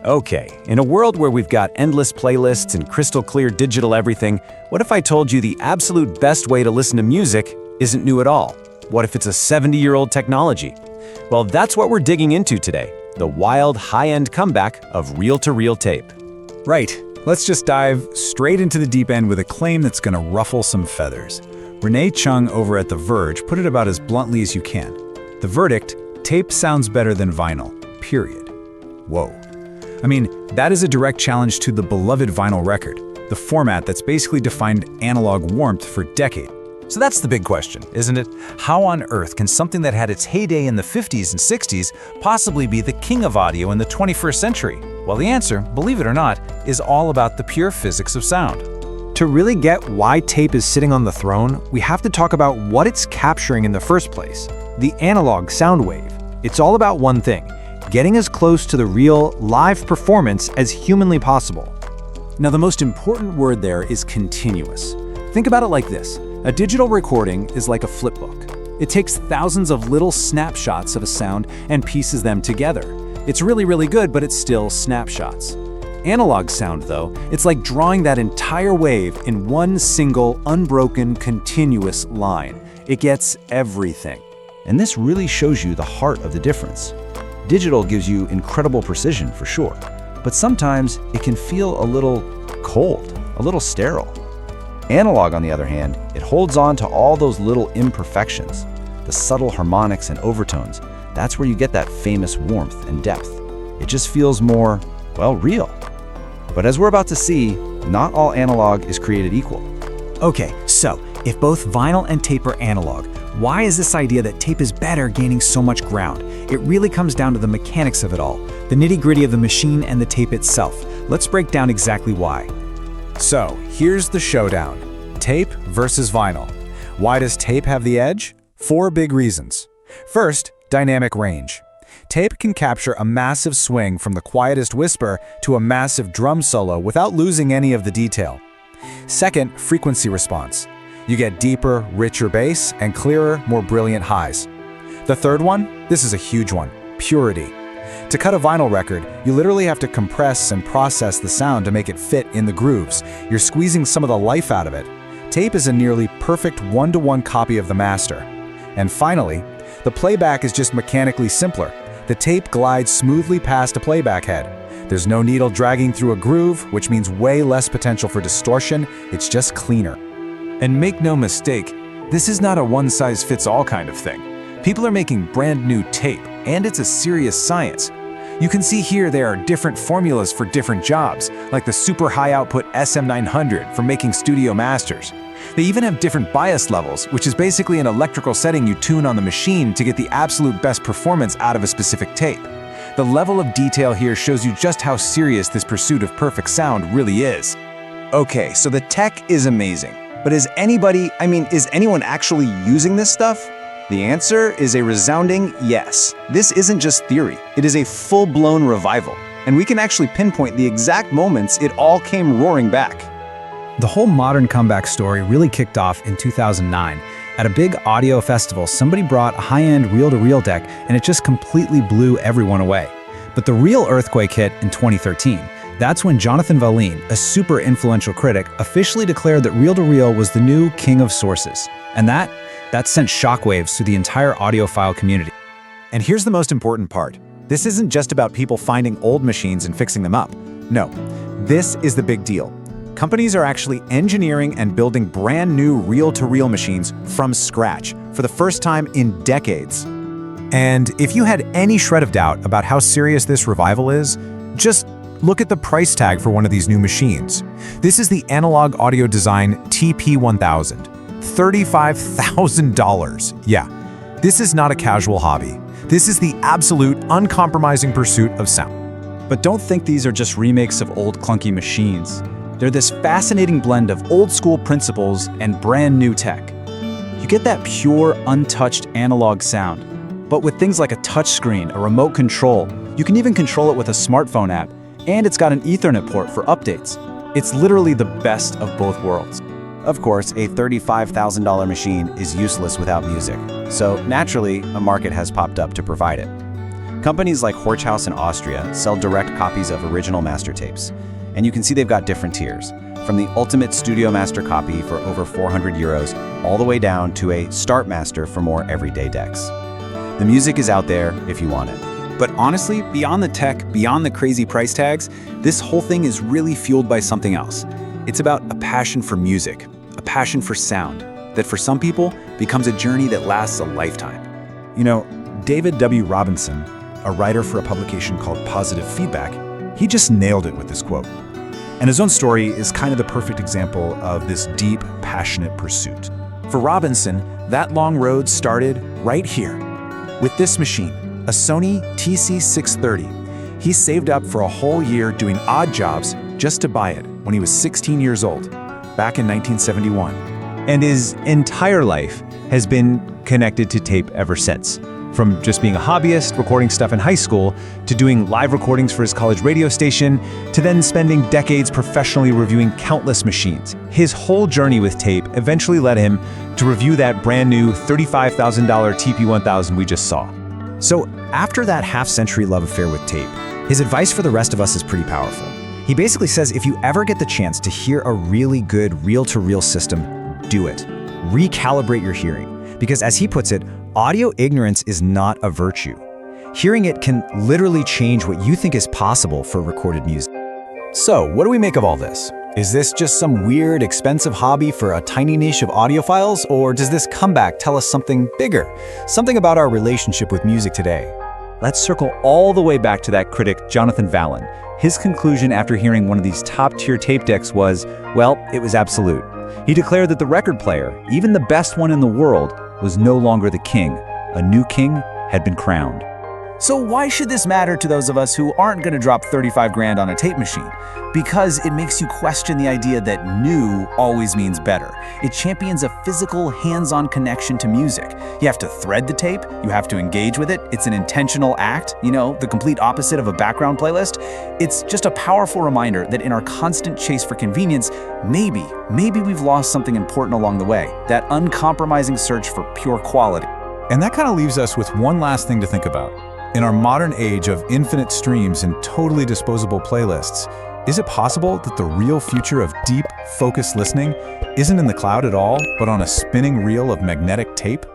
Okay, in a world where we've got endless playlists and crystal clear digital everything, what if I told you the absolute best way to listen to music isn't new at all? What if it's a 70-year-old technology? Well, that's what we're digging into today, the wild, high-end comeback of reel-to-reel tape. Right, let's just dive straight into the deep end with a claim that's gonna ruffle some feathers. Renee Chung over at The Verge put it about as bluntly as you can. The verdict: tape sounds better than vinyl, period. Whoa. I mean, that is a direct challenge to the beloved vinyl record, the format that's basically defined analog warmth for decades. So that's the big question, isn't it? How on earth can something that had its heyday in the 50s and 60s possibly be the king of audio in the 21st century? Well, the answer, believe it or not, is all about the pure physics of sound. To really get why tape is sitting on the throne, we have to talk about what it's capturing in the first place, the analog sound wave. It's all about one thing: getting as close to the real, live performance as humanly possible. Now, the most important word there is continuous. Think about it like this. A digital recording is like a flipbook. It takes thousands of little snapshots of a sound and pieces them together. It's really, really good, but it's still snapshots. Analog sound, though, it's like drawing that entire wave in one single, unbroken, continuous line. It gets everything. And this really shows you the heart of the difference. Digital gives you incredible precision for sure, but sometimes it can feel a little cold, a little sterile. Analog, on the other hand, it holds on to all those little imperfections, the subtle harmonics and overtones. That's where you get that famous warmth and depth. It just feels more, well, real. But as we're about to see, not all analog is created equal. Okay, so if both vinyl and tape are analog, why is this idea that tape is better gaining so much ground? It really comes down to the mechanics of it all, the nitty-gritty of the machine and the tape itself. Let's break down exactly why. So, here's the showdown. Tape versus vinyl. Why does tape have the edge? 4 big reasons. First, dynamic range. Tape can capture a massive swing from the quietest whisper to a massive drum solo without losing any of the detail. Second, frequency response. You get deeper, richer bass and clearer, more brilliant highs. The third one, this is a huge one, purity. To cut a vinyl record, you literally have to compress and process the sound to make it fit in the grooves. You're squeezing some of the life out of it. Tape is a nearly perfect one-to-one copy of the master. And finally, the playback is just mechanically simpler. The tape glides smoothly past a playback head. There's no needle dragging through a groove, which means way less potential for distortion. It's just cleaner. And make no mistake, this is not a one-size-fits-all kind of thing. People are making brand new tape, and it's a serious science. You can see here there are different formulas for different jobs, like the super high output SM900 for making studio masters. They even have different bias levels, which is basically an electrical setting you tune on the machine to get the absolute best performance out of a specific tape. The level of detail here shows you just how serious this pursuit of perfect sound really is. Okay, so the tech is amazing, but is anyone actually using this stuff? The answer is a resounding yes. This isn't just theory, it is a full-blown revival, and we can actually pinpoint the exact moments it all came roaring back. The whole modern comeback story really kicked off in 2009. At a big audio festival, somebody brought a high-end reel-to-reel deck, and it just completely blew everyone away. But the real earthquake hit in 2013. That's when Jonathan Valin, a super influential critic, officially declared that reel-to-reel was the new king of sources. And that sent shockwaves through the entire audiophile community. And here's the most important part. This isn't just about people finding old machines and fixing them up. No, this is the big deal. Companies are actually engineering and building brand new reel-to-reel machines from scratch for the first time in decades. And if you had any shred of doubt about how serious this revival is, just look at the price tag for one of these new machines. This is the Analog Audio Design TP1000. $35,000. Yeah, this is not a casual hobby. This is the absolute, uncompromising pursuit of sound. But don't think these are just remakes of old clunky machines. They're this fascinating blend of old-school principles and brand new tech. You get that pure, untouched analog sound, but with things like a touchscreen, a remote control, you can even control it with a smartphone app, and it's got an Ethernet port for updates. It's literally the best of both worlds. Of course, a $35,000 machine is useless without music, so naturally, a market has popped up to provide it. Companies like Horchhaus in Austria sell direct copies of original master tapes. And you can see they've got different tiers, from the ultimate studio master copy for over 400 euros, all the way down to a start master for more everyday decks. The music is out there if you want it. But honestly, beyond the tech, beyond the crazy price tags, this whole thing is really fueled by something else. It's about a passion for music, a passion for sound, that for some people becomes a journey that lasts a lifetime. You know, David W. Robinson, a writer for a publication called Positive Feedback, he just nailed it with this quote. And his own story is kind of the perfect example of this deep, passionate pursuit. For Robinson, that long road started right here, with this machine, a Sony TC630. He saved up for a whole year doing odd jobs just to buy it when he was 16 years old, back in 1971. And his entire life has been connected to tape ever since. From just being a hobbyist, recording stuff in high school, to doing live recordings for his college radio station, to then spending decades professionally reviewing countless machines. His whole journey with tape eventually led him to review that brand new $35,000 TP1000 we just saw. So after that half-century love affair with tape, his advice for the rest of us is pretty powerful. He basically says if you ever get the chance to hear a really good reel-to-reel system, do it. Recalibrate your hearing. Because as he puts it, audio ignorance is not a virtue. Hearing it can literally change what you think is possible for recorded music. So, what do we make of all this? Is this just some weird, expensive hobby for a tiny niche of audiophiles, or does this comeback tell us something bigger? Something about our relationship with music today? Let's circle all the way back to that critic, Jonathan Valin. His conclusion after hearing one of these top-tier tape decks was, well, it was absolute. He declared that the record player, even the best one in the world, was no longer the king. A new king had been crowned. So why should this matter to those of us who aren't going to drop 35 grand on a tape machine? Because it makes you question the idea that new always means better. It champions a physical, hands-on connection to music. You have to thread the tape, you have to engage with it, it's an intentional act, the complete opposite of a background playlist. It's just a powerful reminder that in our constant chase for convenience, maybe we've lost something important along the way, that uncompromising search for pure quality. And that kind of leaves us with one last thing to think about. In our modern age of infinite streams and totally disposable playlists, is it possible that the real future of deep, focused listening isn't in the cloud at all, but on a spinning reel of magnetic tape?